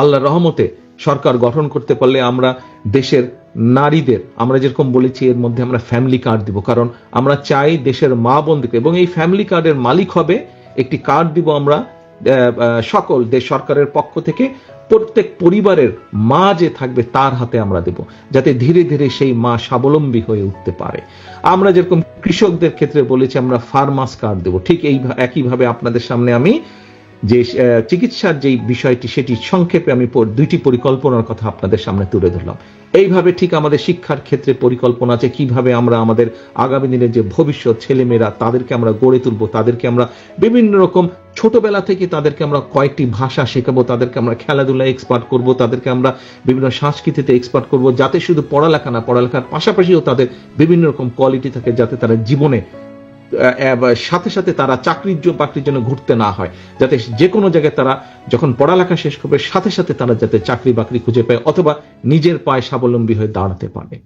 আল্লাহর রহমতে সরকার গঠন করতে পারলে আমরা দেশের নারীদের, আমরা যেরকম বলেছি এর মধ্যে আমরা ফ্যামিলি কার্ড দিব, কারণ আমরা চাই দেশের মা বোনদেরকে, এবং এই ফ্যামিলি কার্ডের মালিক হবে, একটি কার্ড দিব আমরা সকল দেশ সরকারের পক্ষ থেকে, প্রত্যেক পরিবারের মা যে থাকবে তার হাতে আমরা দেব, যাতে ধীরে ধীরে সেই মা স্বাবলম্বী হয়ে উঠতে পারে। আমরা যেরকম কৃষকদের ক্ষেত্রে বলেছি আমরা ফার্মার্স কার্ড দেব, ঠিক এই একইভাবে আপনাদের সামনে আমি যে চিকিৎসার যে বিষয়টি সেটি সংক্ষেপে আমি দুইটি পরিকল্পনার কথা আপনাদের সামনে তুলে ধরলাম। এইভাবে ঠিক আমাদের শিক্ষার ক্ষেত্রে পরিকল্পনা আছে, কিভাবে আমরা আমাদের আগামী দিনের যে ভবিষ্যৎ ছেলেমেয়েরা তাদেরকে আমরা গড়ে তুলবো, তাদেরকে আমরা বিভিন্ন রকম ছোটবেলা থেকে তাদেরকে আমরা কয়েকটি ভাষা শেখাবো, তাদেরকে আমরা খেলাধুলায় এক্সপার্ট করব, তাদেরকে আমরা বিভিন্ন সংস্কৃতিতে এক্সপার্ট করব, যাতে শুধু পড়ালেখা না, পড়ালেখার পাশাপাশিও তাদের বিভিন্ন রকম কোয়ালিটি থাকে, যাতে তারা জীবনে সাথে সাথে তারা বাকরির জন্য ঘুরতে না হয়, যাতে যে কোনো জায়গায় তারা যখন পড়ালেখা শেষ করবে সাথে সাথে তারা যাতে চাকরি বাকরি খুঁজে পায় অথবা নিজের পায়ে স্বাবলম্বী হয়ে দাঁড়াতে পারে।